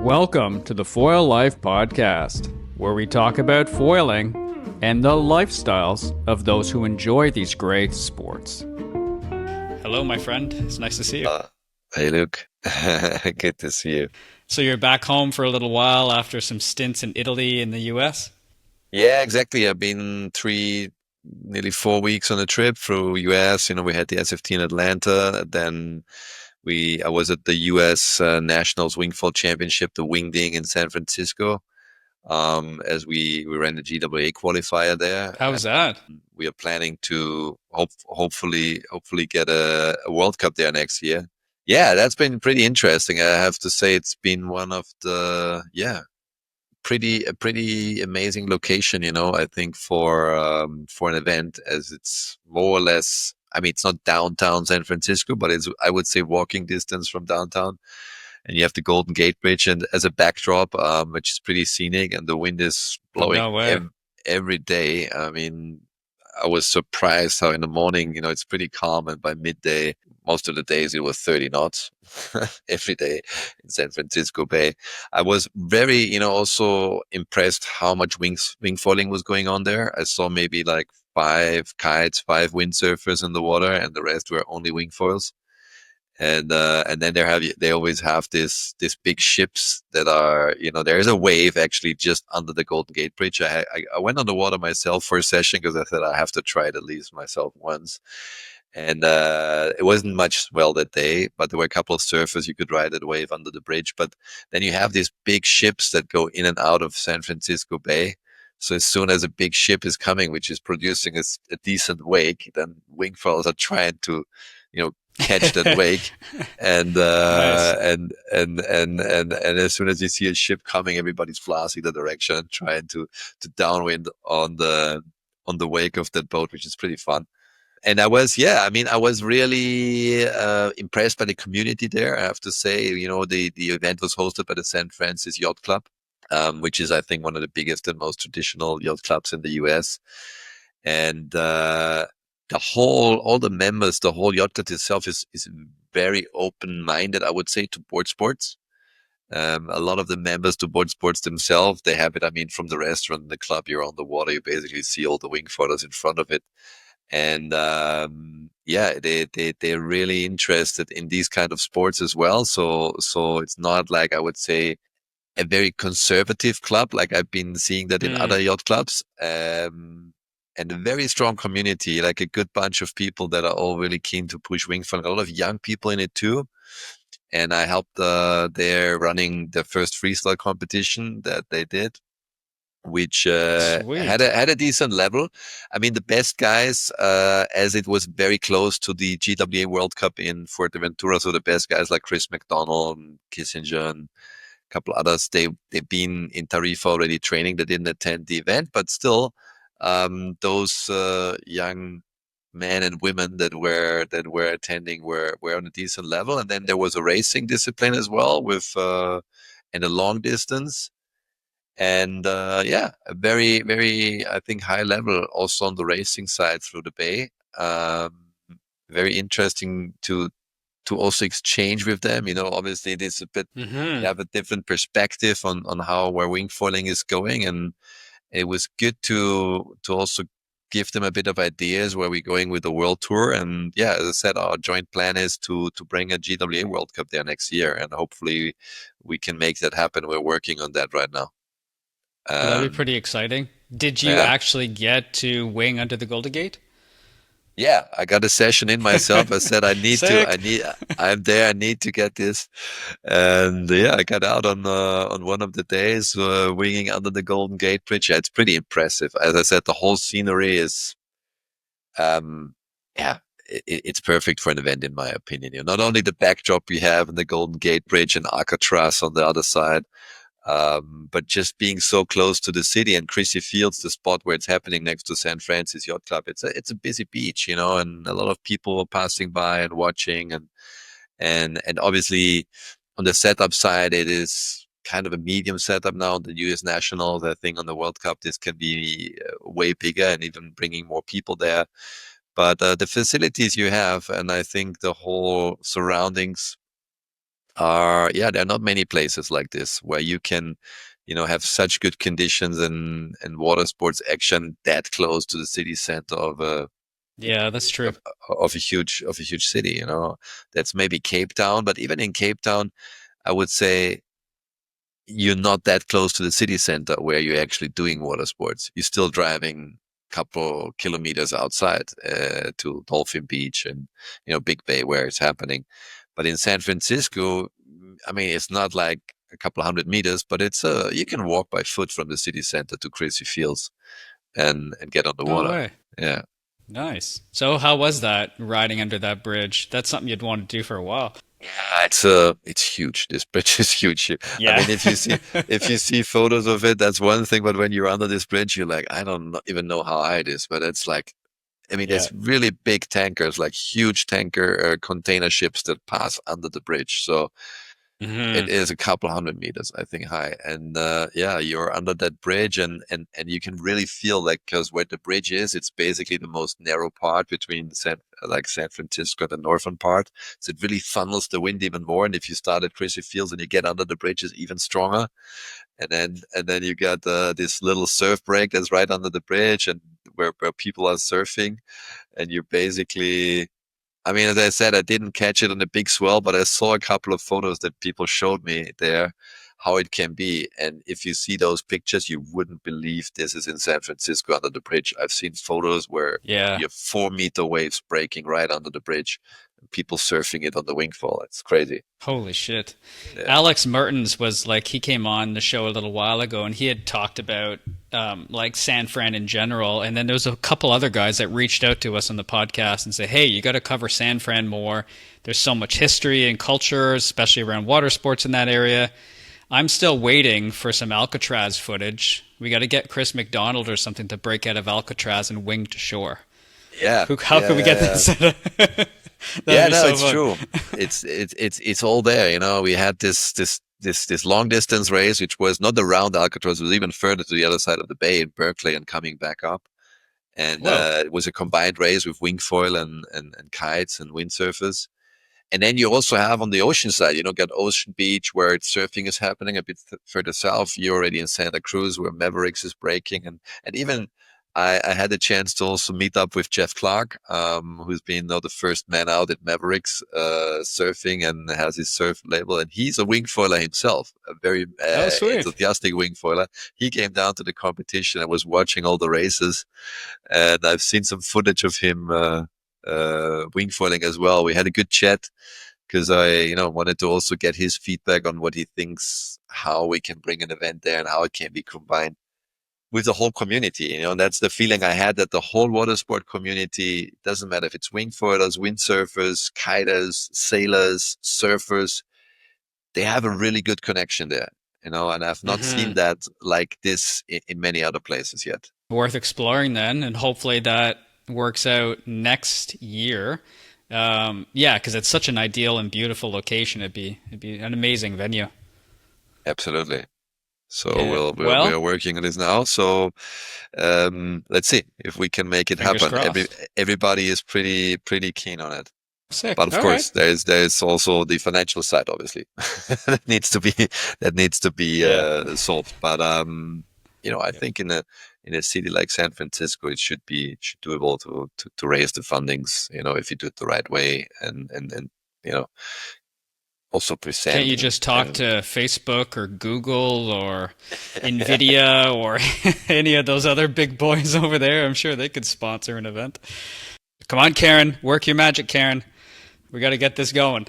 Welcome to the Foil Life Podcast, where we talk about foiling and the lifestyles of those who enjoy these great sports. Hello, my friend. It's nice to see you. Hey, Luke. Good to see you. So you're back home for a little while after some stints in Italy and the US? Yeah, exactly. I've been nearly 4 weeks on a trip through US. We had the SFT in Atlanta. Then I was at the US Nationals Wingfoil Championship, the Wingding in San Francisco. As we ran the GWA qualifier there. How was that? We are planning to hopefully get a World Cup there next year. Yeah, that's been pretty interesting. I have to say it's been one of the pretty amazing location, I think for an event, as it's more or less, I mean, it's not downtown San Francisco, but it's, I would say, walking distance from downtown. And you have the Golden Gate Bridge and as a backdrop, which is pretty scenic, and the wind is blowing No way. every day. I mean, I was surprised how in the morning, it's pretty calm, and by midday, most of the days it was 30 knots every day in San Francisco Bay. I was very, also impressed how much wingfoiling was going on there. I saw maybe like 5 kites, 5 windsurfers in the water, and the rest were only wingfoils. And then they always have this big ships that are, there is a wave actually just under the Golden Gate Bridge. I went on the water myself for a session because I said I have to try it at least myself once. And it wasn't much swell that day, but there were a couple of surfers you could ride that wave under the bridge. But then you have these big ships that go in and out of San Francisco Bay. So as soon as a big ship is coming, which is producing a decent wake, then wingfoils are trying to, catch that wake. And Nice. and as soon as you see a ship coming, everybody's flossing the direction, trying to downwind on the wake of that boat, which is pretty fun. And I was really impressed by the community there. I have to say, the event was hosted by the San Francisco Yacht Club, which is, I think, one of the biggest and most traditional yacht clubs in the US. And all the members, the whole yacht club itself is very open-minded, I would say, to board sports. A lot of the members to board sports themselves, they have it. I mean, from the restaurant and the club, you're on the water, you basically see all the wingfoilers in front of it. And they're really interested in these kind of sports as well. So it's not like, I would say, a very conservative club like I've been seeing that in other yacht clubs. And a very strong community, like a good bunch of people that are all really keen to push wingfoiling. A lot of young people in it too. And I helped there running the first freestyle competition that they did, which had Sweet. a decent level. I mean, the best guys, as it was very close to the GWA World Cup in Fuerteventura, so the best guys like Chris McDonald and Kissinger and a couple others, they've been in Tarifa already training. They didn't attend the event, but still, those young men and women that were attending were on a decent level. And then there was a racing discipline as well with and a long distance. And a very, very, I think, high level also on the racing side through the bay. Very interesting to also exchange with them. Obviously it is a bit, you have a different perspective on how where wingfoiling is going, and it was good to also give them a bit of ideas where we're going with the world tour. And yeah, as I said, our joint plan is to bring a GWA World Cup there next year, and hopefully we can make that happen. We're working on that right now. Well, that'd be Um, pretty exciting. Did you yeah, actually get to wing under the Golden Gate? yeah, I got a session in myself. I said, Sick. I'm there. I need to get this. And yeah, I got out on one of the days, winging under the Golden Gate Bridge. Yeah, it's pretty impressive. As I said, the whole scenery is, um, yeah, it's perfect for an event, in my opinion. Not only the backdrop we have in the Golden Gate Bridge and Alcatraz on the other side, but just being so close to the city, and Chrissy Fields, the spot where it's happening next to San Francisco Yacht Club, it's a busy beach, and a lot of people are passing by and watching, and obviously on the setup side, it is kind of a medium setup now. The U.S. Nationals, I think on the World Cup, this can be way bigger and even bringing more people there. But the facilities you have, and I think the whole surroundings are, yeah, there are not many places like this where you can, have such good conditions and water sports action that close to the city center Yeah, that's true. of, of a huge city. That's maybe Cape Town, but even in Cape Town, I would say you're not that close to the city center where you're actually doing water sports. You're still driving a couple kilometers outside to Dolphin Beach and Big Bay where it's happening. But in San Francisco, I mean, it's not like a couple of 100 meters, but it's you can walk by foot from the city center to Crazy Fields and get on the No water. way. Yeah. Nice. So how was that riding under that bridge? That's something you'd want to do for a while. Yeah, it's huge. This bridge is huge. I Yeah. mean, if you see photos of it, that's one thing. But when you're under this bridge, you're like, I don't even know how high it is. But it's like, I mean, Yeah. there's really big tankers, like huge tanker container ships that pass under the bridge. So it Hmm. is a couple 100 meters, I think, high. And yeah, you're under that bridge, and you can really feel like, because where the bridge is, it's basically the most narrow part between San Francisco, the northern part. So it really funnels the wind even more. And if you start at Crazy Fields and you get under the bridge, it's even stronger. And then you got this little surf break that's right under the bridge, and where people are surfing, and you're basically, I mean, as I said, I didn't catch it on a big swell, but I saw a couple of photos that people showed me there, how it can be. And if you see those pictures, you wouldn't believe this is in San Francisco under the bridge. I've seen photos where Yeah. you have 4 meter waves breaking right under the bridge, and people surfing it on the wingfall. It's crazy. Holy shit. Yeah. Alex Mertens was like, he came on the show a little while ago and he had talked about like San Fran in general. And then there was a couple other guys that reached out to us on the podcast and say, hey, you got to cover San Fran more. There's so much history and culture, especially around water sports in that area. I'm still waiting for some Alcatraz footage. We got to get Chris McDonald or something to break out of Alcatraz and wing to shore. Yeah. How Yeah. can we get Yeah. that set up? That'd Yeah, be no, so it's fun. true. It's all there. We had this long distance race, which was not around Alcatraz, it was even further to the other side of the bay in Berkeley and coming back up. And Whoa. it was a combined race with wing foil and kites and windsurfers. And then you also have on the ocean side, got Ocean Beach where surfing is happening a bit further south. You're already in Santa Cruz where Mavericks is breaking. And even I had a chance to also meet up with Jeff Clark, who's been the first man out at Mavericks surfing and has his surf label. And he's a wing foiler himself, a very Oh, sweet. enthusiastic wing foiler. He came down to the competition and was watching all the races. And I've seen some footage of him wing foiling as well. We had a good chat because I, wanted to also get his feedback on what he thinks, how we can bring an event there and how it can be combined with the whole community. And that's the feeling I had, that the whole water sport community, doesn't matter if it's wing foilers, windsurfers, kiters, sailors, surfers, they have a really good connection there. And I've not seen Hmm. that like this in many other places yet. Worth exploring then, and hopefully that works out next year. Yeah, because it's such an ideal and beautiful location. It'd be an amazing venue. Absolutely. So Okay. we're Well, working on this now. So let's see if we can make it fingers happen. crossed. Everybody is pretty keen on it. Sick. But of All right. course, there's also the financial side, obviously, that needs to be Yeah. solved. But I think in a city like San Francisco, it should doable to raise the fundings. If you do it the right way, and you know also Can't present you just talk to Facebook or Google or Nvidia or any of those other big boys over there? I'm sure they could sponsor an event. Come on, Karen. Work your magic, Karen. We got to get this going.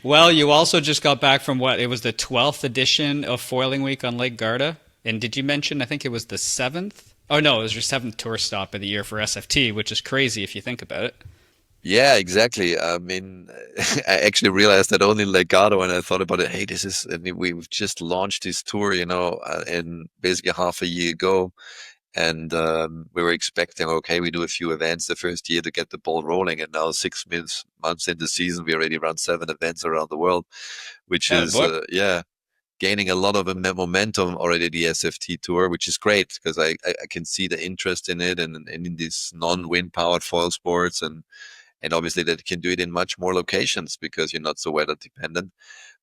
Well, you also just got back from what? It was the 12th edition of Foiling Week on Lake Garda. And did you mention, I think it was the 7th? Oh, no, it was your 7th tour stop of the year for SFT, which is crazy if you think about it. Yeah, exactly. I mean, I actually realized that only in Lake Garda when I thought about it. Hey, I mean, we've just launched this tour, in basically half a year ago. And we were expecting, okay, we do a few events the first year to get the ball rolling. And now 6 months into the season, we already run 7 events around the world, which Oh, is, boy. yeah, gaining a lot of momentum already, the SFT tour, which is great because I can see the interest in it and in these non-wind powered foil sports. and obviously that you can do it in much more locations because you're not so weather dependent.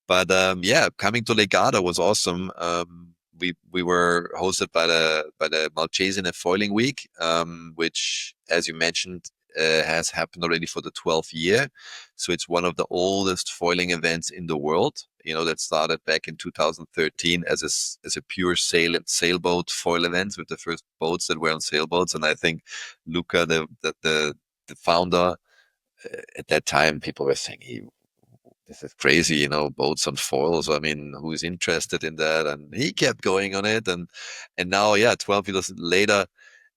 But yeah, coming to Lake Garda was awesome. We were hosted by the Malcesine Foiling Week, which, as you mentioned, has happened already for the 12th year. So it's one of the oldest foiling events in the world. You know, that started back in 2013 as a pure sailboat foil event with the first boats that were on sailboats. And I think Luca, the founder, at that time, people were saying this is crazy, you know, boats on foils. I mean, who's interested in that? And he kept going on it, and now, yeah, 12 years later,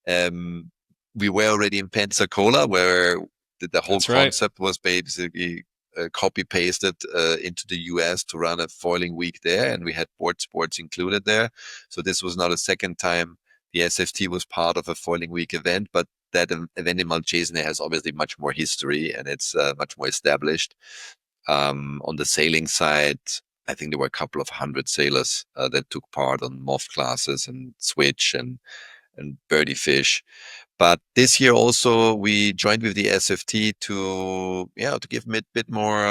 um, we were already in Pensacola, where the whole That's right. concept was basically copy pasted into the US to run a foiling week there, and we had board sports included there. So this was not a second time the SFT was part of a foiling week event, but that event in Malcesine has obviously much more history and it's much more established. On the sailing side, I think there were a couple of hundred sailors that took part on MOF classes and switch and birdie fish. But this year also we joined with the SFT to give a bit more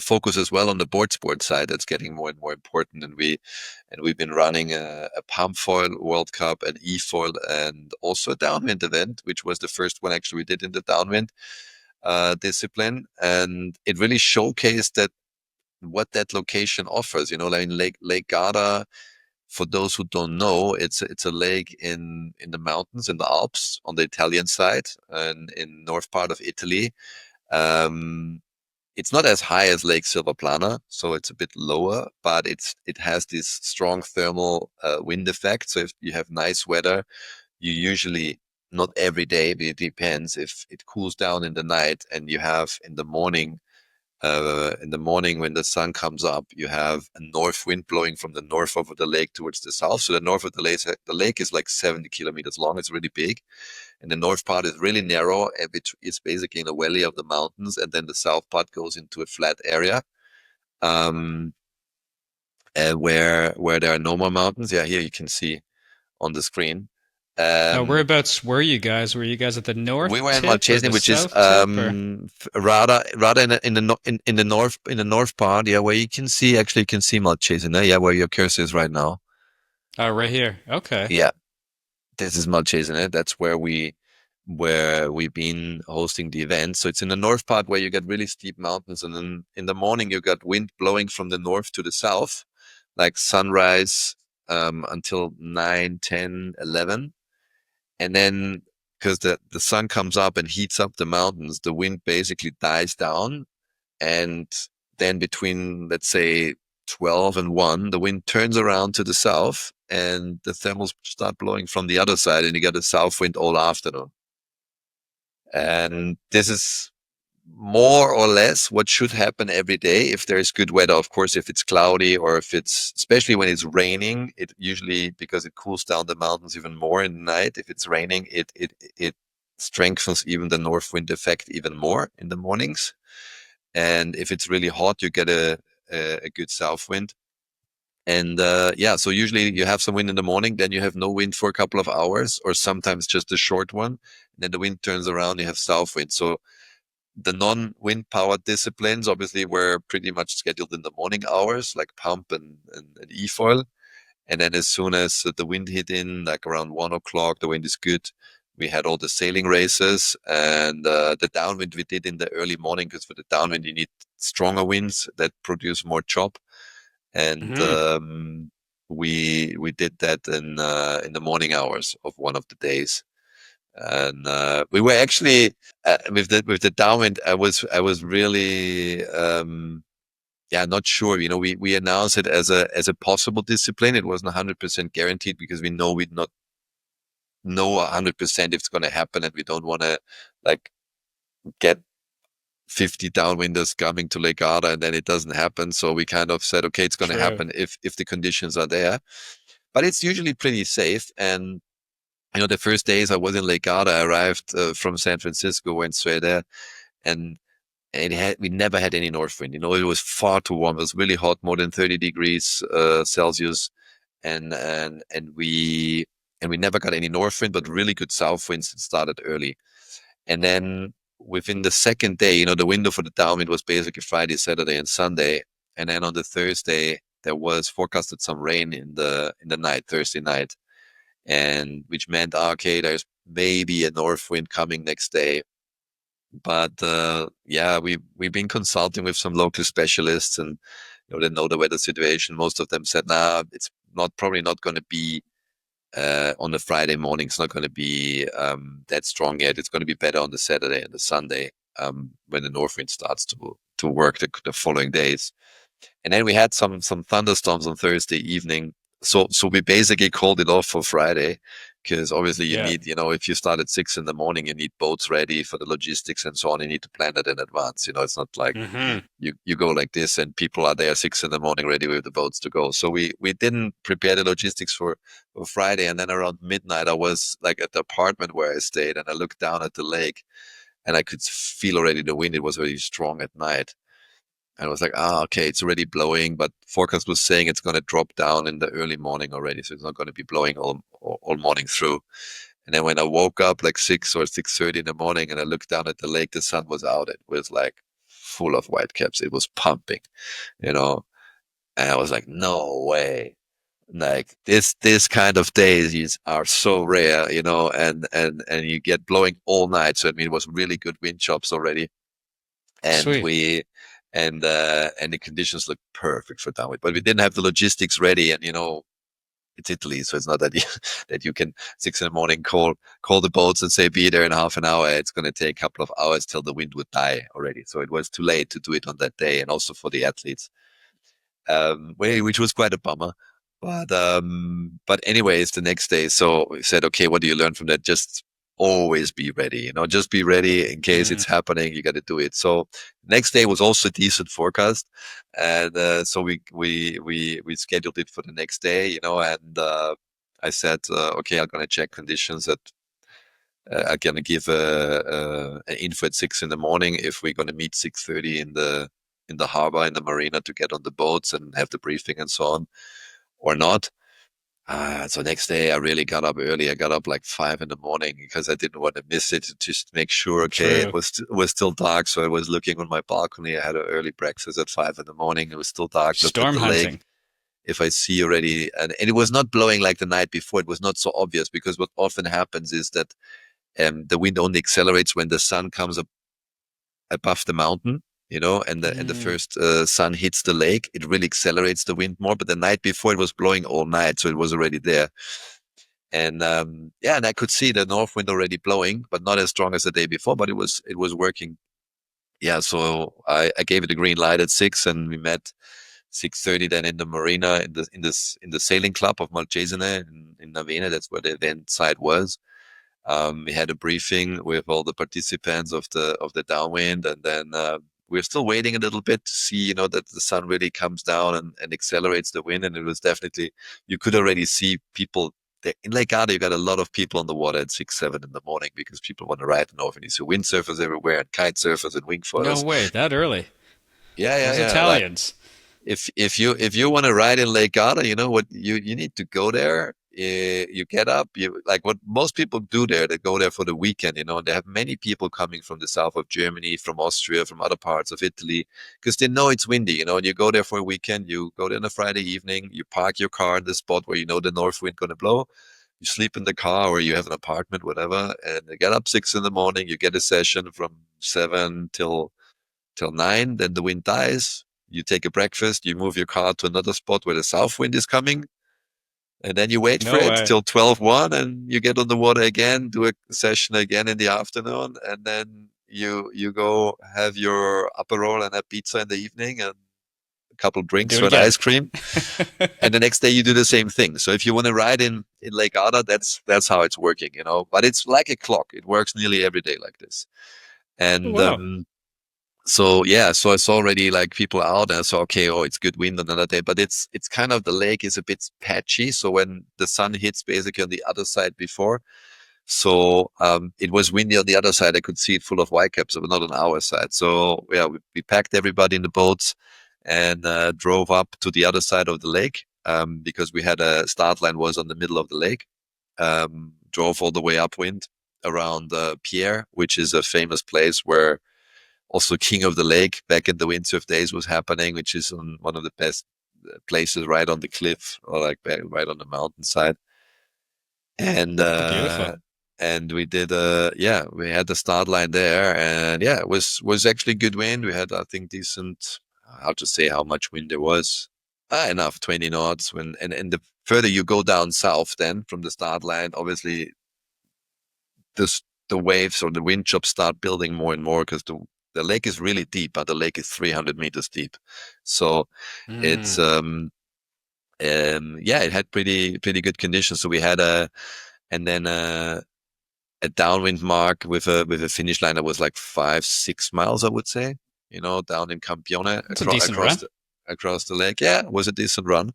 focus as well on the board sport side. That's getting more and more important, and we've been running a pump foil World Cup, an e-foil, and also a downwind event, which was the first one actually we did in the downwind discipline, and it really showcased that what that location offers. You know, like in Lake Garda. For those who don't know, it's a lake in the mountains in the Alps on the Italian side and in north part of Italy. Um, it's not as high as Lake Silvaplana, so it's a bit lower, but it has this strong thermal wind effect. So if you have nice weather, you usually, not every day, but it depends, if it cools down in the night and you have in the morning when the sun comes up, you have a north wind blowing from the north over the lake towards the south. So the north of the lake is like 70 kilometers long. It's really big. And the north part is really narrow. And it's basically in a valley of the mountains. And then the south part goes into a flat area. Um, where there are no more mountains. Yeah, here you can see on the screen. Um, Whereabouts were you guys? Were you guys at the we north were in tip or Malchesney, the which is south tip or? rather in the north part, yeah, where you can see, actually you can see Malchesine, yeah, where your cursor is right now. Oh, right here. Okay. Yeah, this is Malchesine. That's where we've been hosting the event. So it's in the north part where you get really steep mountains, and then in the morning you got wind blowing from the north to the south, like sunrise until 9, 10, 11. And then because the sun comes up and heats up the mountains, the wind basically dies down. And then between, let's say, 12 and 1, the wind turns around to the south and the thermals start blowing from the other side, and you get a south wind all afternoon. And this is more or less what should happen every day if there is good weather. Of course, if it's cloudy or if it's, especially when it's raining, it usually, because it cools down the mountains even more in the night, if it's raining, it strengthens even the north wind effect even more in the mornings. And if it's really hot, you get a good south wind. And yeah, so usually you have some wind in the morning, then you have no wind for a couple of hours, or sometimes just a short one. And then the wind turns around, you have south wind. So the non-wind powered disciplines obviously were pretty much scheduled in the morning hours, like pump and e-foil. And then as soon as the wind hit in, like around 1 o'clock, the wind is good. We had all the sailing races, and the downwind we did in the early morning, because for the downwind you need stronger winds that produce more chop. And Hmm. we did that in the morning hours of one of the days. And we were actually with the downwind. I was really yeah, not sure. You know, we announced it as a possible discipline. It wasn't 100% guaranteed because we'd not know 100% if it's going to happen, and we don't want to like get 50 downwinders coming to Lake Garda and then it doesn't happen. So we kind of said, okay, it's going to True. happen if the conditions are there. But it's usually pretty safe. And you know, the first days I was in Lake Garda, I arrived from San Francisco, went straight there, and we never had any north wind. You know, it was far too warm. It was really hot, more than 30 degrees Celsius, and we never got any north wind, but really good south winds that started early. And then within the second day, the window for the downwind was basically Friday, Saturday, and Sunday. And then on the Thursday, there was forecasted some rain in the night, Thursday night, and which meant okay, there's maybe a north wind coming next day. But yeah, we've been consulting with some local specialists, and they know the weather situation. Most of them said, nah, it's probably not going to be on the Friday morning. It's not going to be that strong yet. It's going to be better on the Saturday and the Sunday when the north wind starts to work the following days. And then we had some thunderstorms on Thursday evening. So we basically called it off for Friday, because obviously you need, if you start at 6 in the morning, you need boats ready for the logistics and so on. You need to plan that in advance. It's not like you go like this and people are there 6 in the morning ready with the boats to go. So we didn't prepare the logistics for Friday. And then around midnight, I was like at the apartment where I stayed, and I looked down at the lake, and I could feel already the wind. It was very strong at night. And I was like, okay, it's already blowing, but forecast was saying it's going to drop down in the early morning already. So it's not going to be blowing all morning through. And then when I woke up like 6 or 6:30 in the morning and I looked down at the lake, the sun was out. It was like full of whitecaps. It was pumping, and I was like, no way. Like this kind of days are so rare, and you get blowing all night. So I mean, it was really good wind chops already. And Sweet. and the conditions look perfect for downwind, but we didn't have the logistics ready. And it's Italy, so it's not that you can 6 in the morning call the boats and say be there in half an hour. It's going to take a couple of hours till the wind would die already. So it was too late to do it on that day, and also for the athletes, which was quite a bummer. But anyways, the next day, so we said, okay, what do you learn from that? Just always be ready, just be ready in case it's happening. You got to do it. So next day was also a decent forecast, and so we scheduled it for the next day, and I said, okay, I'm gonna check conditions that I'm gonna give an info at 6 in the morning if we're gonna meet 6:30 in the harbor, in the marina, to get on the boats and have the briefing and so on, or not. So next day I really got up early. I got up like 5 in the morning because I didn't want to miss it. Just make sure, okay, it was still dark. So I was looking on my balcony. I had an early breakfast at 5 in the morning. It was still dark. Looked at Storm the lake. hunting. If I see already, and it was not blowing like the night before. It was not so obvious, because what often happens is that the wind only accelerates when the sun comes up above the mountain, and the first sun hits the lake. It really accelerates the wind more. But the night before, it was blowing all night, so it was already there. And and I could see the north wind already blowing, but not as strong as the day before. But it was working. Yeah, so I gave it a green light at 6, and we met 6:30 then in the marina, in the sailing club of Malcesine in Navena. That's where the event site was. We had a briefing with all the participants of the downwind, and then we're still waiting a little bit to see, that the sun really comes down and accelerates the wind. And it was definitely, you could already see people there. In Lake Garda, you got a lot of people on the water at 6, 7 in the morning, because people want to ride the north. And you see windsurfers everywhere, and kite surfers and wing No foilers. way, that early. Yeah. Those Like, Italians. if you want to ride in Lake Garda, you know what, you need to go there. You get up, you like what most people do there. They go there for the weekend, they have many people coming from the south of Germany, from Austria, from other parts of Italy, because they know it's windy, and you go there for a weekend. You go there on a Friday evening, you park your car in the spot where the north wind gonna blow. You sleep in the car, or you have an apartment, whatever, and you get up 6 in the morning. You get a session from 7 till 9. Then the wind dies. You take a breakfast. You move your car to another spot where the south wind is coming, and then you wait for No it way. till 12:01, and you get on the water again, do a session again in the afternoon, and then you go have your Aperol and a pizza in the evening, and a couple drinks Do it or an again. ice cream, and the next day you do the same thing. So if you want to ride in Lake Garda, that's how it's working, But it's like a clock. It works nearly every day like this, and Wow. so yeah, so I saw already like people out, and I saw, okay, oh, it's good wind another day, but it's kind of, the lake is a bit patchy. So when the sun hits basically on the other side before, so it was windy on the other side. I could see it full of whitecaps, but not on our side. So yeah, we packed everybody in the boats and drove up to the other side of the lake, because we had a start line was on the middle of the lake. Drove all the way upwind, around Pierre, which is a famous place where also King of the Lake back in the windsurf days was happening, which is on one of the best places right on the cliff or like right on the mountainside. And Oh, beautiful. we did we had the start line there, and yeah, it was actually good wind. We had, I think, decent, how to say how much wind there was. Enough, 20 knots. And the further you go down south then from the start line, obviously the waves or the wind chops start building more and more because the lake is really deep, but the lake is 300 meters deep. So it's it had pretty good conditions. So we had a downwind mark with a finish line that was like 5-6 miles, I would say. Down in Campione It's a decent run. across the lake. Yeah, it was a decent run.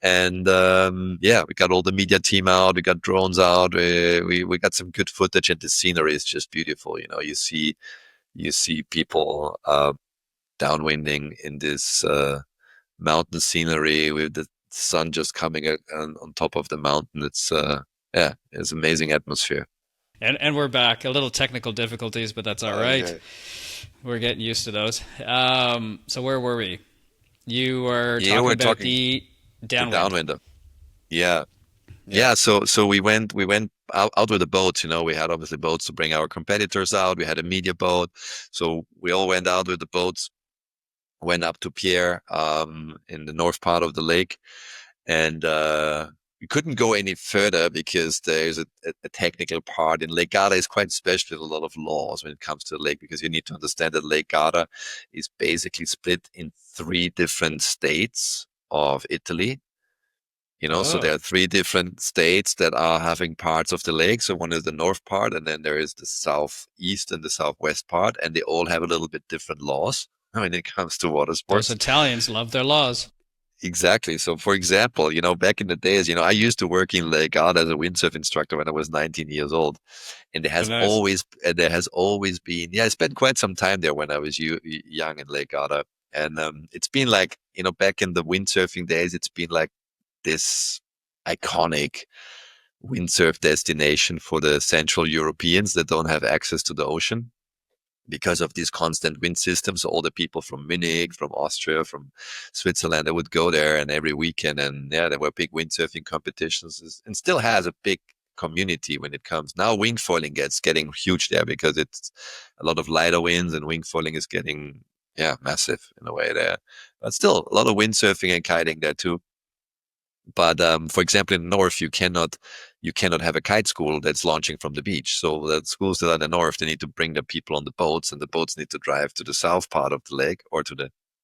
And we got all the media team out. We got drones out. We got some good footage, and the scenery is just beautiful. You see people downwinding in this mountain scenery with the sun just coming on top of the mountain. It's amazing atmosphere. And we're back. A little technical difficulties, but that's all right. Okay. We're getting used to those. So where were we? You were Yeah, talking we're about talking the the downwind. downwind. Yeah. Yeah. Yeah, so we went out with the boats. We had obviously boats to bring our competitors out. We had a media boat, so we all went out with the boats, went up to Pierre in the north part of the lake, and we couldn't go any further because there's a technical part in Lake Garda is quite special with a lot of laws when it comes to the lake, because you need to understand that Lake Garda is basically split in 3 different states of Italy. So there Oh, are 3 different states that are having parts of the lake. So one is the north part, and then there is the southeast and the southwest part, and they all have a little bit different laws when it comes to water those sports. Italians love their laws. Exactly. So, for example, back in the days, I used to work in Lake Garda as a windsurf instructor when I was 19 years old, and Oh, nice. there has always been, I spent quite some time there when I was young in Lake Garda, and it's been like, back in the windsurfing days, it's been like this iconic windsurf destination for the Central Europeans that don't have access to the ocean because of these constant wind systems. So all the people from Munich, from Austria, from Switzerland, they would go there, and every weekend, and yeah, there were big windsurfing competitions, and still has a big community when it comes. Now wingfoiling getting huge there because it's a lot of lighter winds, and wingfoiling is getting massive in a way there. But still a lot of windsurfing and kiting there too. But for example, in the north, you cannot have a kite school that's launching from the beach. So the schools that are in the north, they need to bring the people on the boats, and the boats need to drive to the south part of the lake or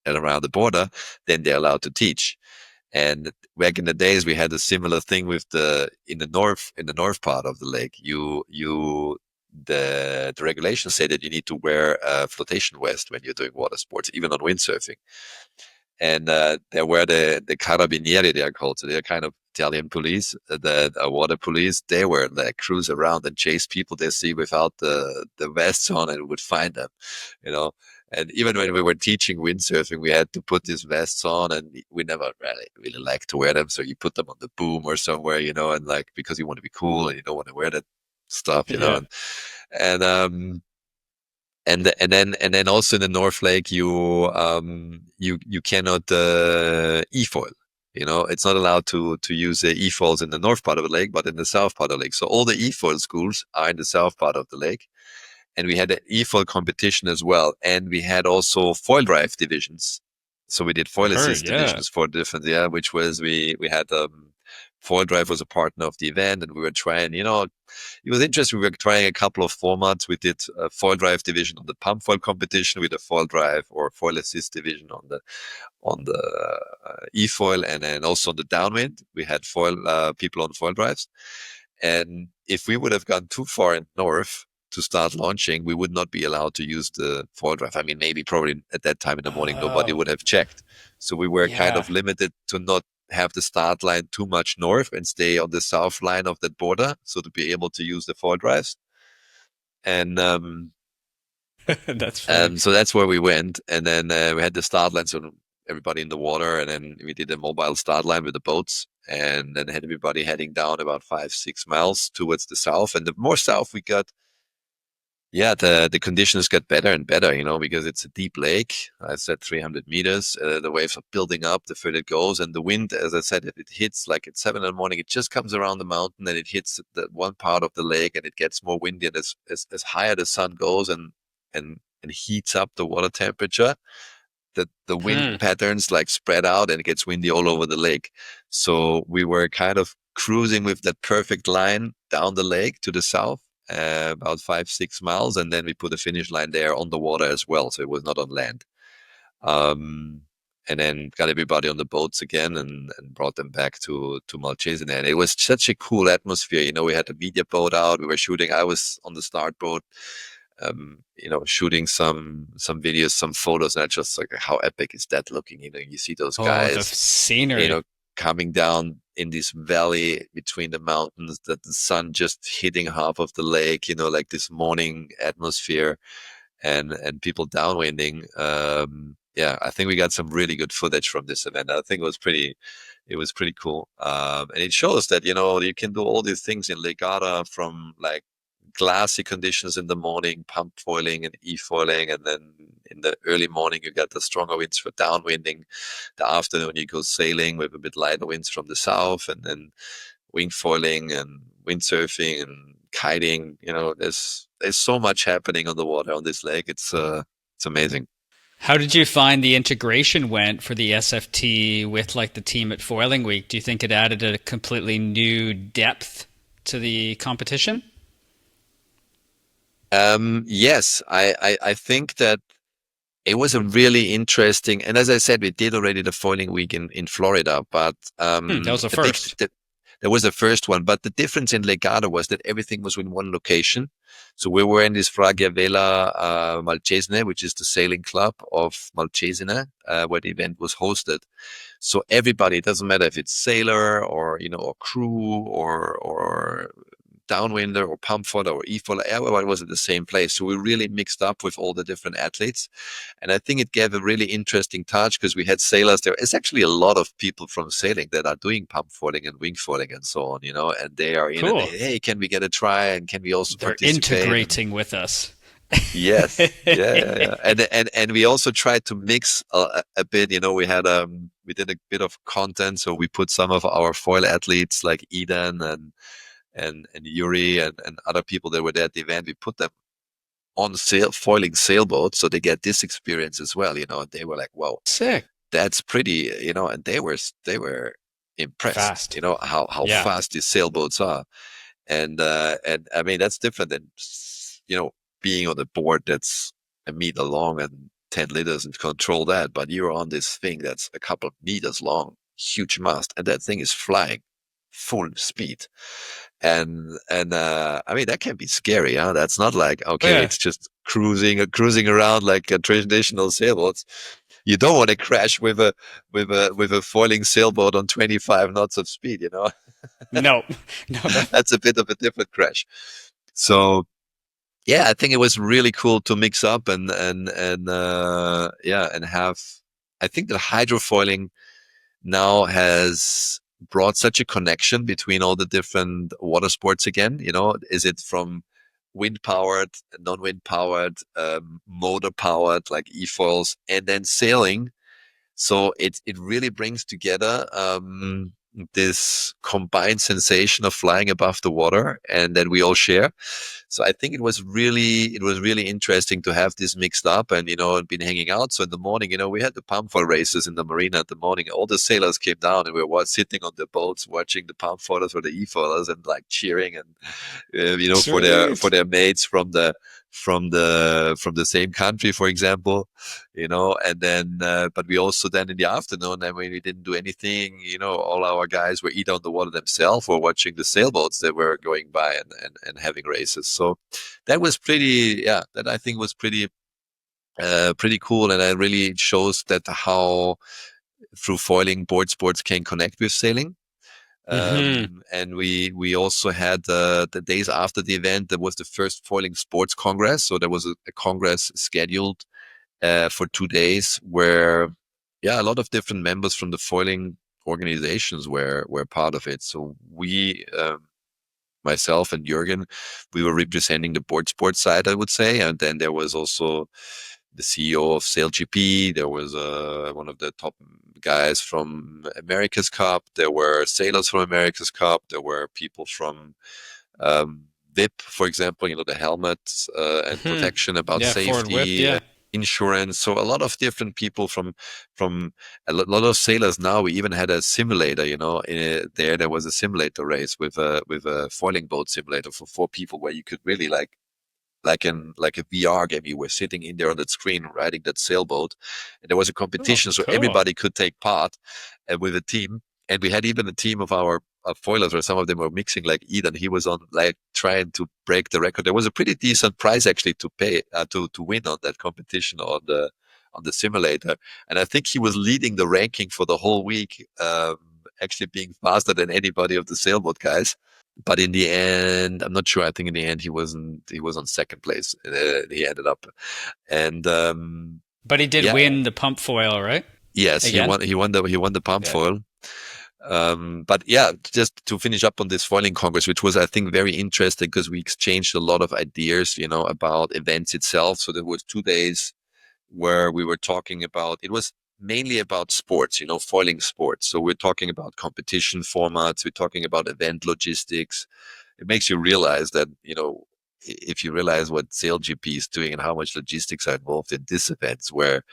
and around the border. Then they're allowed to teach. And back in the days, we had a similar thing with in the north part of the lake. The regulations say that you need to wear a flotation vest when you're doing water sports, even on windsurfing. And there were the carabinieri, they are called. So they're kind of Italian police, the water police. They were like cruise around and chase people they see without the vests on, and would find them, you know. And even when we were teaching windsurfing, we had to put these vests on, and we never really liked to wear them. So you put them on the boom or somewhere, and like, because you want to be cool and you don't want to wear that stuff, Yeah. and and then also in the North Lake, you cannot e-foil. It's not allowed to use e-foils in the north part of the lake, but in the south part of the lake. So all the e-foil schools are in the south part of the lake, and we had an e-foil competition as well, and we had also foil drive divisions. So we did I foil heard, assist yeah. divisions for different, which was we had foil drive was a partner of the event, and we were trying, it was interesting. We were trying a couple of formats. We did a foil drive division on the pump foil competition, with a foil drive or foil assist division on the e-foil, and then also on the downwind we had foil people on foil drives. And if we would have gone too far in north to start launching, we would not be allowed to use the foil drive. I mean, maybe probably at that time in the morning nobody Oh, would have checked, so we were kind yeah. of limited to not have the start line too much north and stay on the south line of that border, so to be able to use the foil drives. And That's funny. so that's where we went. And then we had the start line, so everybody in the water, and then we did a mobile start line with the boats. and then had everybody heading down about 5-6 miles towards the south. And the more south we got, the conditions get better and better, because it's a deep lake. I said 300 meters. The waves are building up the further it goes, and the wind, as I said, if it hits like at 7 in the morning, it just comes around the mountain and it hits the one part of the lake, and it gets more windy. And as higher the sun goes and heats up the water temperature, the wind Hmm. patterns like spread out, and it gets windy all over the lake. So we were kind of cruising with that perfect line down the lake to the south, about 5-6 miles, and then we put a finish line there on the water as well, so it was not on land. And then got everybody on the boats again, and brought them back to Malcesine. And it was such a cool atmosphere. We had a media boat out. We were shooting. I was on the start boat, shooting some videos, some photos, and I just like, how epic is that looking? You see those Oh, the guys, scenery. coming down in this valley between the mountains, that the sun just hitting half of the lake, like this morning atmosphere, and people downwinding. I think we got some really good footage from this event. I think it was pretty cool. And it shows that, you can do all these things in Lake Garda, from like glassy conditions in the morning, pump foiling and e-foiling, and then in the early morning you get the stronger winds for downwinding. The afternoon you go sailing with a bit lighter winds from the south, and then wing foiling and windsurfing and kiting. There's so much happening on the water on this lake. It's amazing. How did you find the integration went for the SFT with like the team at Foiling Week? Do you think it added a completely new depth to the competition? Yes, I think that it was a really interesting, and as I said, we did already the foiling week in Florida, but That was the the big, first. there was the first one, but the difference in Lake Garda was that everything was in one location. So we were in this Fragia Vela Malcesine, which is the sailing club of Malcesine, where the event was hosted. So everybody, it doesn't matter if it's sailor or or crew or downwinder or pump fodder or e-fodder, everybody was at the same place. So we really mixed up with all the different athletes. And I think it gave a really interesting touch, because we had sailors there. It's actually a lot of people from sailing that are doing pump foiling and wing foiling and so on, and they are in and Cool. hey, can we get a try? And can we also They're participate? And integrating with us. yes, yeah. And we also tried to mix a bit. We did a bit of content, so we put some of our foil athletes like Eden and Yuri and other people that were there at the event. We put them on foiling sailboats, so they get this experience as well. And they were like, "Wow, Sick. that's pretty," and they were impressed. Fast. How Yeah. fast these sailboats are, and I mean that's different than being on a board that's a meter long and 10 liters and control that. But you're on this thing that's a couple of meters long, huge mast, and that thing is flying full speed. And I mean that can be scary, huh? That's not like, Oh, okay, yeah. it's just cruising around like a traditional sailboats. You don't want to crash with a foiling sailboat on 25 knots of speed, No. No, that that's a bit of a different crash. So yeah, I think it was really cool to mix up and have. I think that hydrofoiling now has brought such a connection between all the different water sports again. Is it from wind powered, non-wind powered, motor powered like e-foils, and then sailing. So it really brings together this combined sensation of flying above the water, and that we all share. So I think it was really interesting to have this mixed up, and been hanging out. So in the morning, we had the pump foil races in the marina in the morning. All the sailors came down, and we were sitting on the boats watching the pump foilers or the e-foilers, and like cheering, and for their sweet. mates from the same country, for example. And then but we also then in the afternoon, and when we didn't do anything, all our guys were either on the water themselves or watching the sailboats that were going by and having races. So that was that I think was pretty cool, and it really shows that how through foiling board sports can connect with sailing. Hmm. And we also had the days after the event, there was the first foiling sports congress. So there was a congress scheduled for 2 days, where a lot of different members from the foiling organizations were part of it. So we, myself and Jürgen, we were representing the board sports side, I would say. And then there was also the CEO of SailGP. There was one of the top guys from America's Cup. There were sailors from America's Cup. There were people from um, VIP, for example, the helmets and protection about Yeah, forward whip, safety, yeah. insurance. So a lot of different people from lot of sailors. Now we even had a simulator. There was a simulator race with a foiling boat simulator for 4 people, where you could really like a VR game. You were sitting in there on that screen riding that sailboat, and there was a Oh, competition, so cool. everybody could take part with a team. And we had even a team of our foilers, where some of them were mixing. Like Eden, he was on like trying to break the record. There was a pretty decent prize actually to pay to win on that competition on the simulator, and I think he was leading the ranking for the whole week. Actually being faster than anybody of the sailboat guys. But in the end, I'm not sure. I think in the end he wasn't. He was on second place. He ended up, and But he did yeah, win the pump foil, right? yes, he Again? won. He won the pump Yeah. foil. But yeah, just to finish up on this foiling congress, which was I think very interesting because we exchanged a lot of ideas, about events itself. So there was 2 days where we were talking about. It was mainly about sports, foiling sports. So we're talking about competition formats. We're talking about event logistics. It makes you realize that, if you realize what SailGP is doing and how much logistics are involved in this events, where,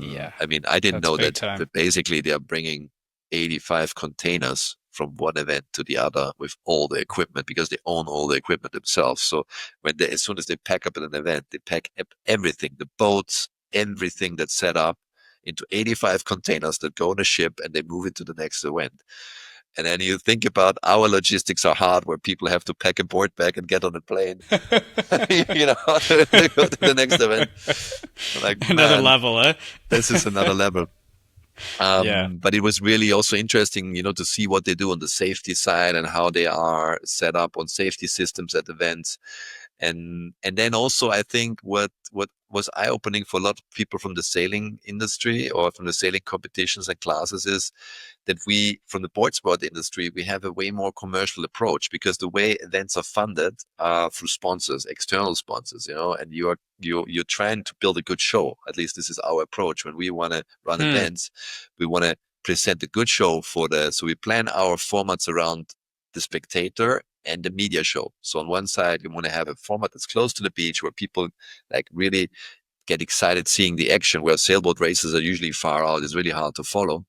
Yeah. I mean, I didn't That's know big that, time. that basically they are bringing 85 containers from one event to the other with all the equipment, because they own all the equipment themselves. So as soon as they pack up at an event, they pack up everything, the boats, everything that's set up into 85 containers that go on a ship, and they move it to the next event. And then you think about our logistics are hard, where people have to pack a board bag and get on a plane, to go to the next event. Like, Another man, level, eh? this is another level. Yeah. But it was really also interesting, to see what they do on the safety side and how they are set up on safety systems at events. And then also I think what was eye opening for a lot of people from the sailing industry or from the sailing competitions and classes is that we, from the board sport industry, we have a way more commercial approach, because the way events are funded are through sponsors, external sponsors, and you're trying to build a good show. At least this is our approach. When we want to run events, we want to present a good show so we plan our formats around the spectator and the media show. So on one side, we want to have a format that's close to the beach, where people like really get excited seeing the action, where sailboat races are usually far out. It's really hard to follow.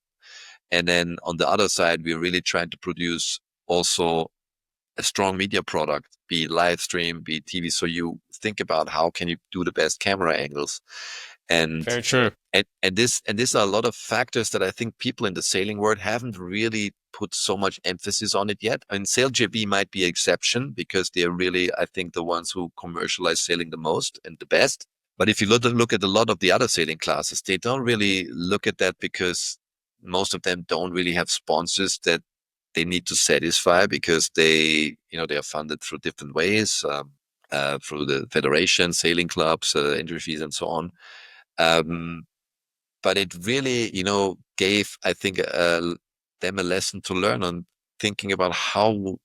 And then on the other side, we're really trying to produce also a strong media product, be it live stream, be it TV. So you think about how can you do the best camera angles, and Very true. these are a lot of factors that I think people in the sailing world haven't really put so much emphasis on it yet. And SailGP might be an exception, because they're really, I think, the ones who commercialize sailing the most and the best. But if you look at a lot of the other sailing classes, they don't really look at that, because most of them don't really have sponsors that they need to satisfy, because they are funded through different ways, through the federation, sailing clubs, entry fees, and so on. Um, but it really, gave, I think, them a lesson to learn on thinking about how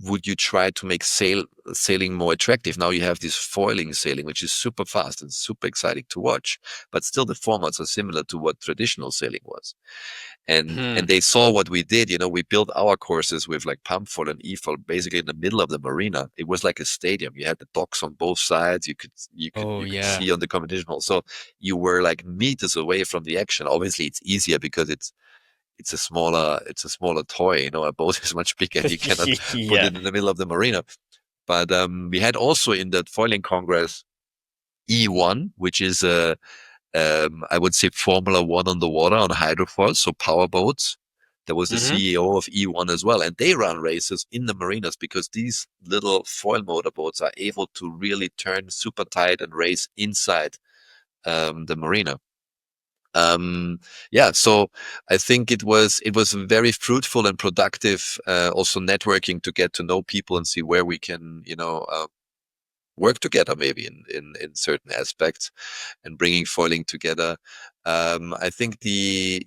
would you try to make sailing more attractive. Now you have this foiling sailing, which is super fast and super exciting to watch, but still the formats are similar to what traditional sailing was. And they saw what we did. We built our courses with like pump foil and e-foil basically in the middle of the marina. It was like a stadium. You had the docks on both sides. Oh, You could yeah. see on the competition hall. So you were like meters away from the action. Obviously, it's easier because it's a smaller toy. A boat is much bigger, and you cannot put Yeah. it in the middle of the marina. But we had also in that foiling congress E1, which is I would say Formula One on the water on hydrofoils, so power boats. There was the CEO of E1 as well, and they run races in the marinas, because these little foil motorboats are able to really turn super tight and race inside the marina. Yeah, so I think it was very fruitful and productive, also networking to get to know people and see where we can, work together maybe in certain aspects, and bringing foiling together. I think the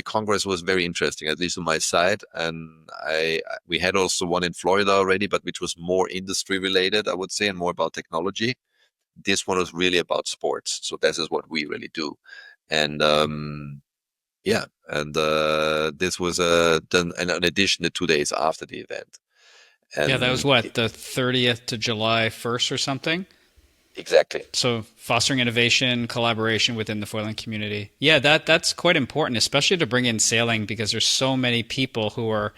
Congress was very interesting, at least on my side, and we had also one in Florida already, but which was more industry related, I would say, and more about technology. This one was really about sports, so this is what we really do, and yeah, and this was done, and in addition, the 2 days after the event, Yeah, that was and what, the 30th to July 1st or something? exactly. So fostering innovation, collaboration within the foiling community. Yeah, that's quite important, especially to bring in sailing because there's so many people who are,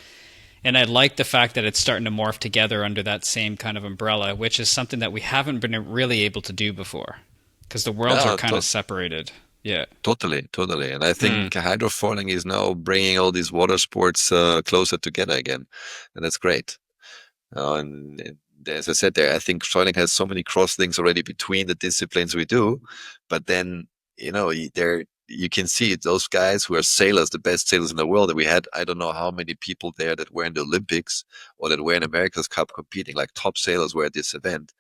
and I like the fact that it's starting to morph together under that same kind of umbrella, which is something that we haven't been really able to do before because the worlds are No, kind of separated. Yeah. totally, totally. And I Mm. think hydrofoiling is now bringing all these water sports closer together again, and that's great. And as I said there, I think foiling has so many cross links already between the disciplines we do, but then there you can see it, those guys who are sailors, the best sailors in the world. And we had I don't know how many people there that were in the Olympics or that were in America's Cup competing, like top sailors were at this event,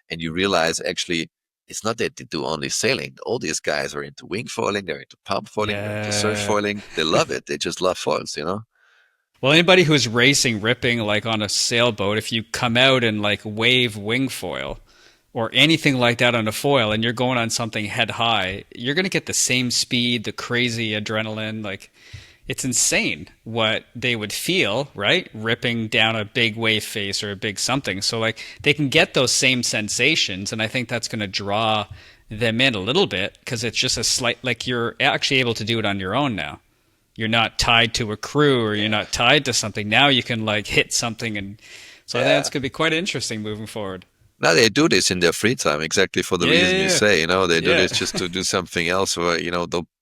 and you realize actually it's not that they do only sailing. All these guys are into wing foiling, they're into pump foiling, they're into surf Yeah. foiling. They love it. They just love foils. Well, anybody who's racing, ripping like on a sailboat, if you come out and like wave wing foil or anything like that on a foil and you're going on something head high, you're going to get the same speed, the crazy adrenaline. Like it's insane what they would feel, right? Ripping down a big wave face or a big something. So like they can get those same sensations. And I think that's going to draw them in a little bit because it's just a slight, like you're actually able to do it on your own now. You're not tied to a crew or you're Yeah. not tied to something. Now you can like hit something, and so I think Yeah. that's going to be quite interesting moving forward. Now they do this in their free time, exactly for the Yeah, reason you yeah, say. They do yeah. this just to do something else. Or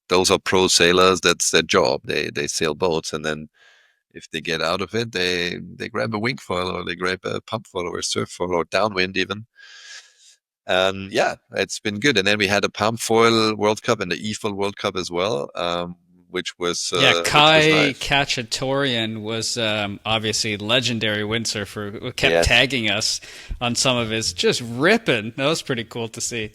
those are pro sailors. That's their job. They sail boats, and then if they get out of it, they grab a wing foil or they grab a pump foil or a surf foil or downwind even. And yeah, it's been good. And then we had a pump foil World Cup and the e-foil World Cup as well, Yeah, which was Kai nice. Kachatorian was obviously legendary windsurfer who kept Yes. tagging us on some of his just ripping. That was pretty cool to see.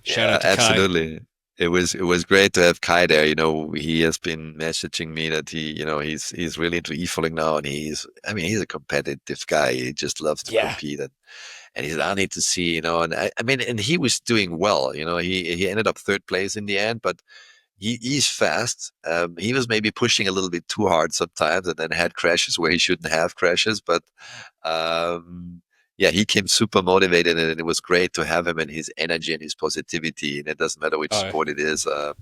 Shout Yeah, out to Kai. absolutely. It was great to have Kai there. He has been messaging me that he's really into e-foiling now, and he's a competitive guy. He just loves to Yeah. compete, and he said, I need to see, and I mean, and he was doing well. He ended up third place in the end, but he's fast. He was maybe pushing a little bit too hard sometimes, and then had crashes where he shouldn't have crashes. But um, yeah, he came super motivated, and it was great to have him and his energy and his positivity. And it doesn't matter which Oh, sport it is. yeah,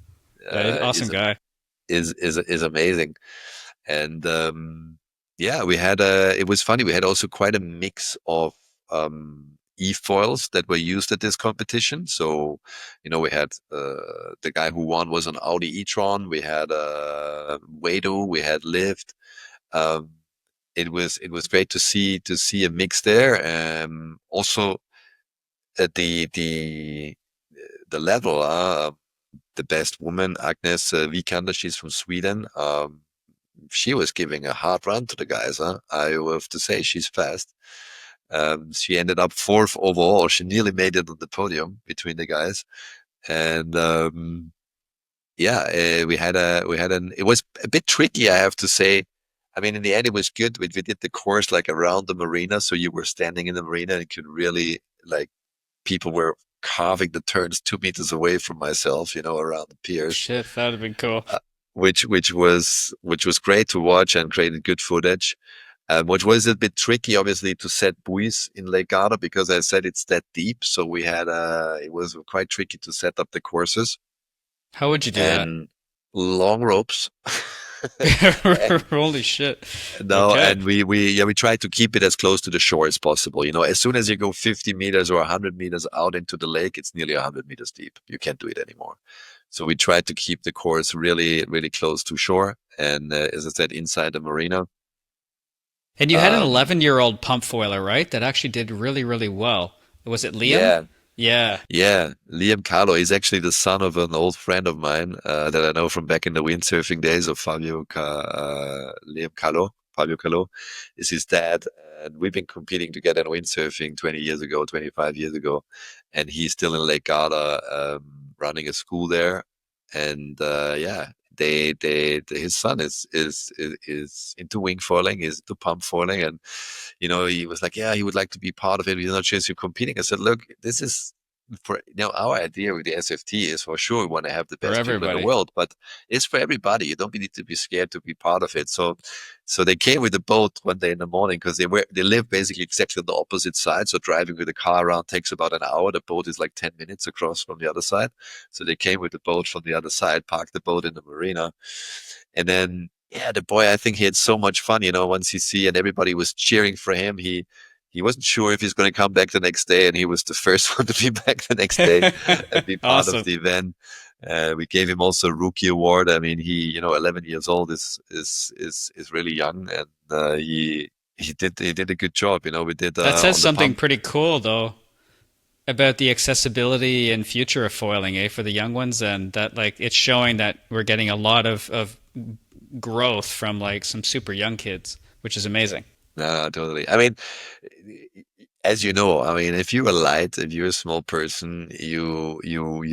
he's an awesome Is guy. is amazing. And yeah, it was funny. We had also quite a mix of e-foils that were used at this competition. So, we had the guy who won was an Audi e-tron. We had Wado, we had Lift. Um, it was great to see a mix there. Also at the level. The best woman, Agnes Vikander, she's from Sweden. She was giving a hard run to the guys. Huh? I have to say, she's fast. She ended up fourth overall. She nearly made it on the podium between the guys. And yeah, it was a bit tricky, I have to say. I mean, in the end, it was good. We did the course like around the marina, so you were standing in the marina and could really like people were carving the turns 2 meters away from myself, around the piers, Shit, that would have been cool. uh, which was great to watch and created good footage. Which was a bit tricky, obviously, to set buoys in Lake Garda because I said it's that deep. So it was quite tricky to set up the courses How would you do that? and long ropes. Holy shit. No, Okay. and we try to keep it as close to the shore as possible. As soon as you go 50 meters or 100 meters out into the lake, it's nearly 100 meters deep. You can't do it anymore. So we try to keep the course really, really close to shore, and as I said, inside the marina. And you had an Um, 11-year-old pump foiler, right? That actually did really, really well. Was it Liam? yeah, Yeah. yeah. Liam Calo is actually the son of an old friend of mine that I know from back in the windsurfing days of Liam Calo. Fabio Calo is his dad. And we've been competing together in windsurfing 20 years ago, 25 years ago. And he's still in Lake Garda running a school there. And his son is into wing foiling, is into pump foiling, and he was like, yeah, he would like to be part of it. He's not sure if you're competing. I said, look, this is for our idea with the SFT is for sure we want to have the For best people in the everybody. world, but it's for everybody. You don't need to be scared to be part of it. So they came with the boat one day in the morning because they live basically exactly on the opposite side. So driving with a car around takes about an hour. The boat is like 10 minutes across from the other side. So they came with the boat from the other side, parked the boat in the marina, and then the boy, I think he had so much fun. Once he see and everybody was cheering for him, he wasn't sure if he's going to come back the next day, and he was the first one to be back the next day and be part of Awesome. the event. We gave him also a rookie award. I mean, he 11 years old is really young, and he did a good job. We did That says on the something pump. pretty cool, though, about the accessibility and future of foiling, for the young ones, and that like it's showing that we're getting a lot of growth from like some super young kids, which is amazing. No, totally. I mean, as you know, I mean, if you're light, if you're a small person, you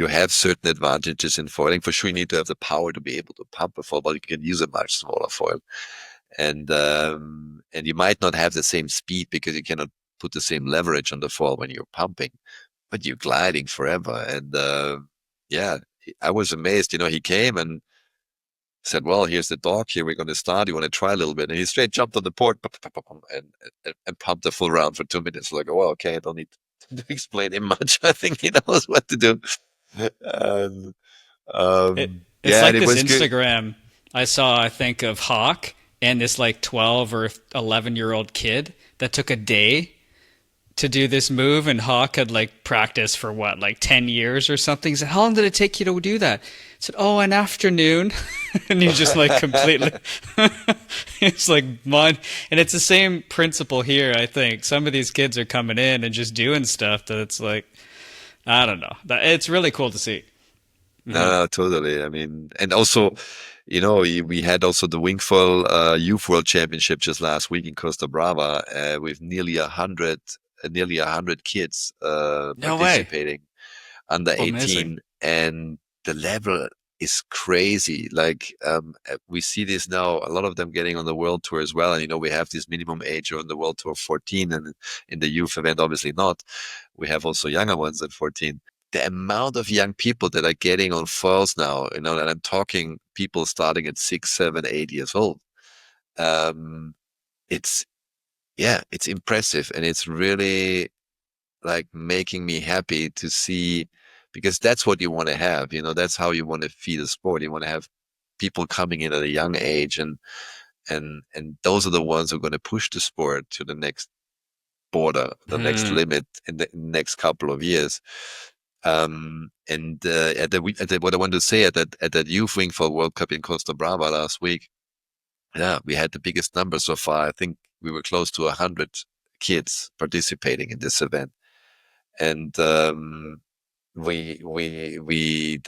have certain advantages in foiling. For sure, you need to have the power to be able to pump a foil, but you can use a much smaller foil, and you might not have the same speed because you cannot put the same leverage on the foil when you're pumping, but you're gliding forever. And yeah, I was amazed. He came and said, well, here's the dock. Here we're going to start. You want to try a little bit? And he straight jumped on the port and pumped the full round for 2 minutes. Like, oh, okay, I don't need to explain him much. I think he knows what to do. And, It it's yeah, and like it this was good. Instagram I saw, I think, of Hawk and this like 12 or 11-year-old kid that took a day to do this move, and Hawk had like practiced for what, like 10 years or something. He said, how long did it take you to do that? I said, oh, an afternoon. And you just like completely, it's like mine. And it's the same principle here, I think. Some of these kids are coming in and just doing stuff that it's like, I don't know. It's really cool to see. No, Hmm. no, totally. I mean, and also, we had also the Wingfoil Youth World Championship just last week in Costa Brava with nearly a hundred kids No way. participating under Oh, amazing. 18, and the level is crazy. Like we see this now, a lot of them getting on the world tour as well. And we have this minimum age on the world tour 14, and in the youth event, obviously not. We have also younger ones at 14. The amount of young people that are getting on foils now, and I'm talking people starting at 6, 7, 8 years old. Um, it's it's impressive, and it's really like making me happy to see, because that's what you want to have. That's how you want to feed a sport. You want to have people coming in at a young age, and those are the ones who are going to push the sport to the next border, the next Hmm. limit in the next couple of years. And what I want to say at that youth wing for World Cup in Costa Brava last week, yeah, we had the biggest number so far. I think we were close to 100 kids participating in this event, and the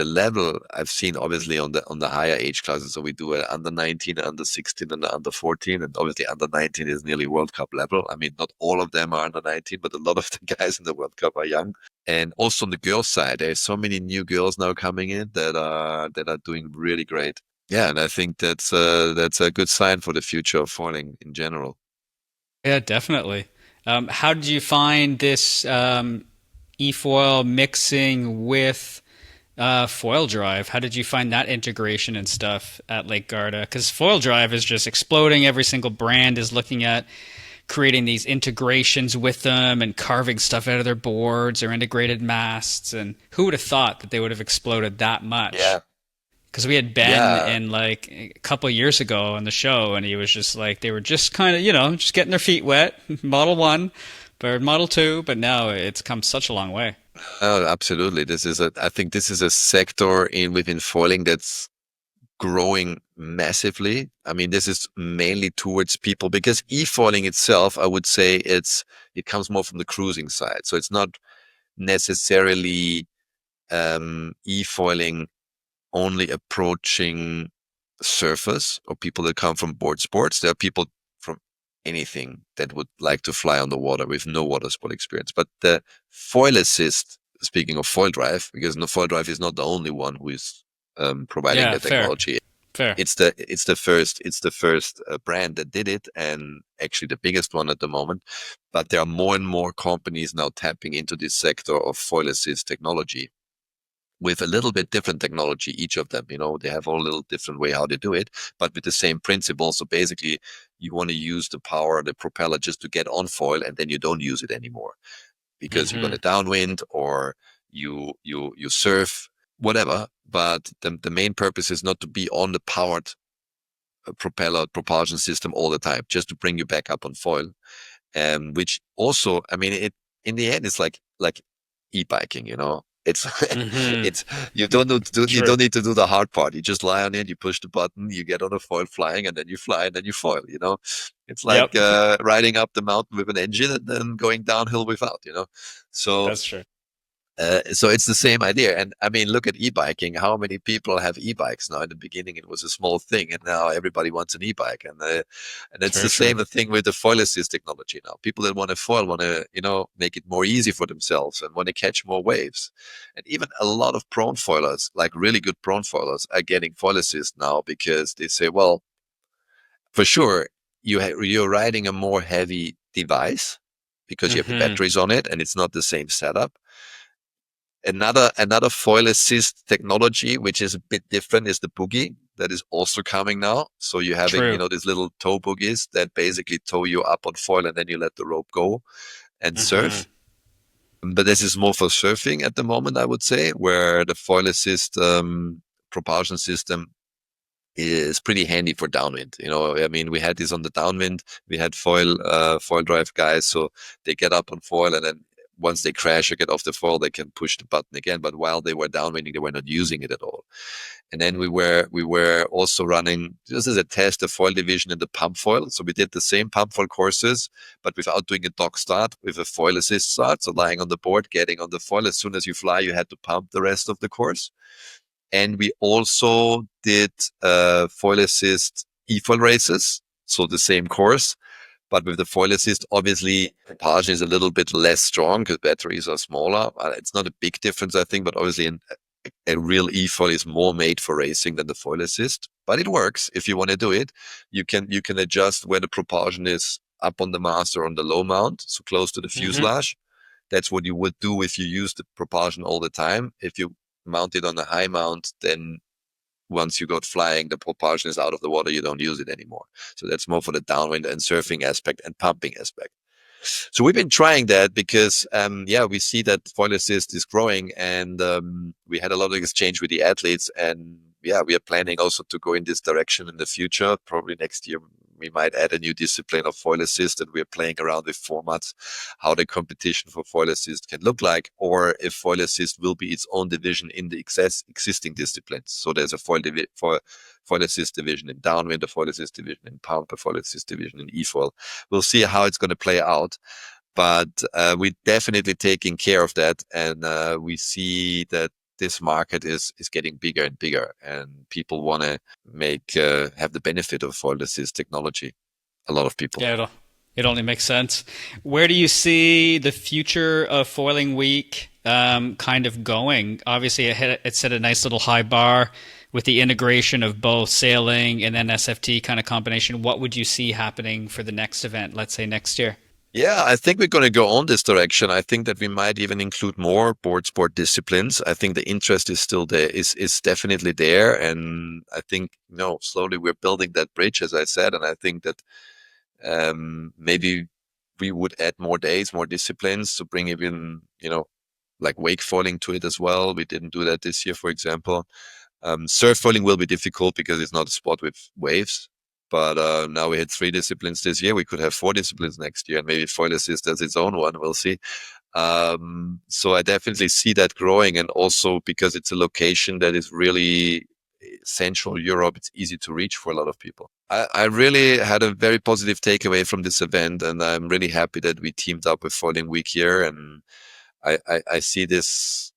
level I've seen obviously on the higher age classes. So we do it under 19, under 16, and under 14, and obviously under 19 is nearly World Cup level. I mean, not all of them are under 19, but a lot of the guys in the World Cup are young. And also on the girls' side, there's so many new girls now coming in that are doing really great. Yeah, and I think that's a good sign for the future of foiling in general. Yeah, definitely. How did you find this e-foil mixing with foil drive? How did you find that integration and stuff at Lake Garda? Because foil drive is just exploding. Every single brand is looking at creating these integrations with them and carving stuff out of their boards or integrated masts. And who would have thought that they would have exploded that much? Yeah, Because we had Ben yeah. in like a couple of years ago on the show, and he was just like they were just kind of just getting their feet wet, Model One, or Model Two, but now it's come such a long way. Oh, absolutely. I think this is a sector within foiling that's growing massively. I mean, this is mainly towards people because e-foiling itself, I would say it comes more from the cruising side. So it's not necessarily e-foiling only approaching surfers or people that come from board sports. There are people from anything that would like to fly on the water with no water sport experience. But the foil assist, speaking of foil drive, because no foil drive is not the only one who is providing Yeah, the fair, technology. fair. It's the first brand that did it, and actually the biggest one at the moment. But there are more and more companies now tapping into this sector of foil assist technology with a little bit different technology. Each of them, they have all a little different way how they do it, but with the same principle. So basically, you want to use the power, the propeller, just to get on foil, and then you don't use it anymore because you're going Hmm. to downwind or you surf, whatever. But the main purpose is not to be on the powered propeller propulsion system all the time, just to bring you back up on foil. Which also, I mean, it in the end, it's like e-biking. It's Hmm. it's you True. don't need to do the hard part. You just lie on it, you push the button, you get on a foil flying, and then you fly, and then you foil. It's like Yep, riding up the mountain with an engine and then going downhill without. So that's true. so it's the same idea. And I mean, look at e-biking. How many people have e-bikes now? In the beginning, it was a small thing, and now everybody wants an e-bike. And It's it's very the true. same thing with the foil assist technology now. People that want to foil want to, make it more easy for themselves and want to catch more waves. And even a lot of prone foilers, like really good prone foilers, are getting foil assist now because they say, well, for sure, you're riding a more heavy device because you have the Hmm. batteries on it, and it's not the same setup. Another foil assist technology, which is a bit different, is the boogie that is also coming now. So you're having, True. these little tow boogies that basically tow you up on foil, and then you let the rope go and Hmm. surf. But this is more for surfing at the moment, I would say, where the foil assist propulsion system is pretty handy for downwind. I mean, we had this on the downwind. We had foil drive guys, so they get up on foil, and then once they crash or get off the foil, they can push the button again. But while they were downwinding, they were not using it at all. And then we were also running, just as a test, the foil division in the pump foil. So we did the same pump foil courses, but without doing a dock start, with a foil assist start. So lying on the board, getting on the foil. As soon as you fly, you had to pump the rest of the course. And we also did foil assist e-foil races, so the same course, but with the foil assist, obviously, propulsion is a little bit less strong because batteries are smaller. It's not a big difference, I think, but obviously a real e-foil is more made for racing than the foil assist. But it works if you want to do it. You can adjust where the propulsion is up on the mast or on the low mount, so close to the Hmm. fuselage. That's what you would do if you use the propulsion all the time. If you mount it on a high mount, then once you got flying, the propulsion is out of the water, you don't use it anymore. So that's more for the downwind and surfing aspect and pumping aspect. So we've been trying that because, we see that foil assist is growing, and we had a lot of exchange with the athletes, and we are planning also to go in this direction in the future. Probably next year we might add a new discipline of foil assist, and we're playing around with formats, how the competition for foil assist can look like, or if foil assist will be its own division in the existing disciplines. So there's a foil assist division in downwind, a foil assist division in pump, a foil assist division in e-foil. We'll see how it's going to play out, but we're definitely taking care of that, and we see that this market is getting bigger and bigger, and people want to have the benefit of foil assist technology. A lot of people. Yeah, it only makes sense. Where do you see the future of Foiling Week kind of going? Obviously, it set a nice little high bar with the integration of both sailing and then SFT kind of combination. What would you see happening for the next event, let's say next year? Yeah, I think we're going to go on this direction. I think that we might even include more board sport disciplines. I think the interest is still there, is definitely there, and I think slowly we're building that bridge, as I said, and I think that maybe we would add more days, more disciplines to bring even like wake foiling to it as well. We didn't do that this year, for example. Surf foiling will be difficult because it's not a sport with waves. But now we had 3 disciplines this year. We could have 4 disciplines next year, and maybe foil assist has its own one. We'll see. So I definitely see that growing, and also because it's a location that is really Central Europe, it's easy to reach for a lot of people. I really had a very positive takeaway from this event, and I'm really happy that we teamed up with Foiling Week here, and I see this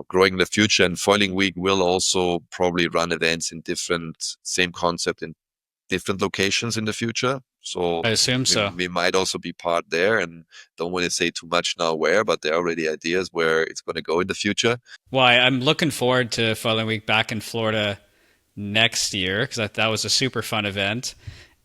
growing in the future. And Foiling Week will also probably run events in different, same concept in different locations in the future. So I assume so. we might also be part there, and don't want to say too much now where, but there are already ideas where it's going to go in the future. Well, I'm looking forward to Foiling Week back in Florida next year because that was a super fun event.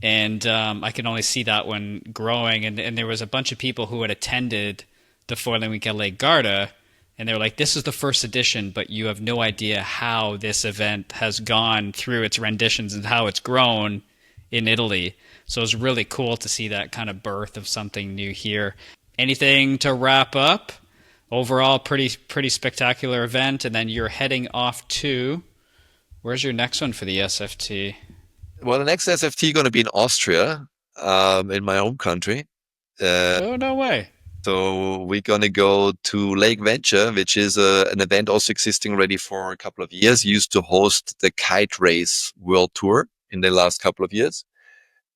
And I can only see that one growing. And there was a bunch of people who had attended the Foiling Week at Lake Garda, and they were like, this is the first edition, but you have no idea how this event has gone through its renditions and how it's grown in Italy. So it was really cool to see that kind of birth of something new here. Anything to wrap up? Overall, pretty spectacular event, and then you're heading off to, where's your next one for the SFT? Well, the next SFT going to be in Austria, in my home country. Oh, no way. So we're going to go to Lake Venture, which is an event also existing already for a couple of years. Used to host the kite race world tour in the last couple of years.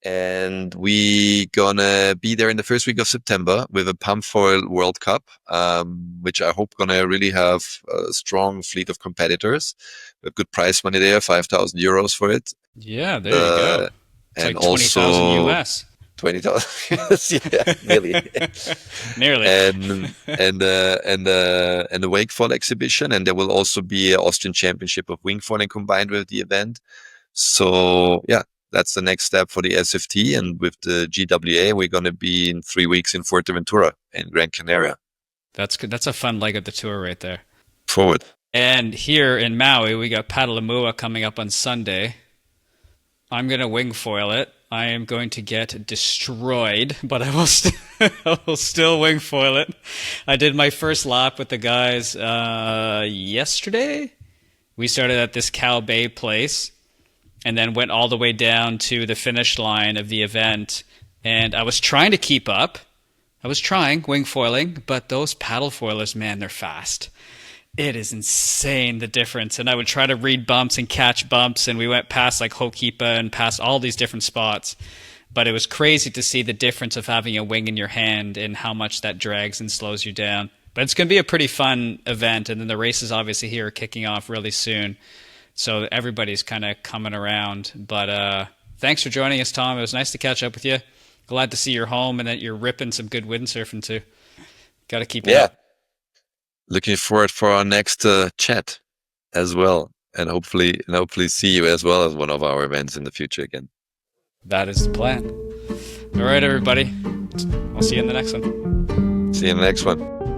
And we gonna be there in the first week of September with a pump foil World Cup, which I hope gonna really have a strong fleet of competitors. We have good prize money there, 5,000 euros for it. Yeah, there you go. It's and like 20,000 also US. 20,000, yeah, nearly. Nearly. and the wake foil exhibition, and there will also be an Austrian Championship of wing foiling combined with the event. So yeah. That's the next step for the SFT, and with the GWA, we're going to be in 3 weeks in Fuerteventura in Gran Canaria. That's good. That's a fun leg of the tour right there. Forward. And here in Maui, we got Patalamua coming up on Sunday. I'm going to wing foil it. I am going to get destroyed, but I will still wing foil it. I did my first lap with the guys yesterday. We started at this Cow Bay place, and then went all the way down to the finish line of the event. And I was trying to keep up. I was trying wing foiling, but those paddle foilers, man, they're fast. It is insane, the difference. And I would try to read bumps and catch bumps, and we went past like Hokipa and past all these different spots. But it was crazy to see the difference of having a wing in your hand and how much that drags and slows you down. But it's going to be a pretty fun event, and then the races obviously here are kicking off really soon. So everybody's kind of coming around. But thanks for joining us, Tom. It was nice to catch up with you. Glad to see you're home and that you're ripping some good windsurfing too. Got to keep it up. Looking forward for our next chat as well. And hopefully see you as well as one of our events in the future again. That is the plan. All right, everybody. I'll see you in the next one. See you in the next one.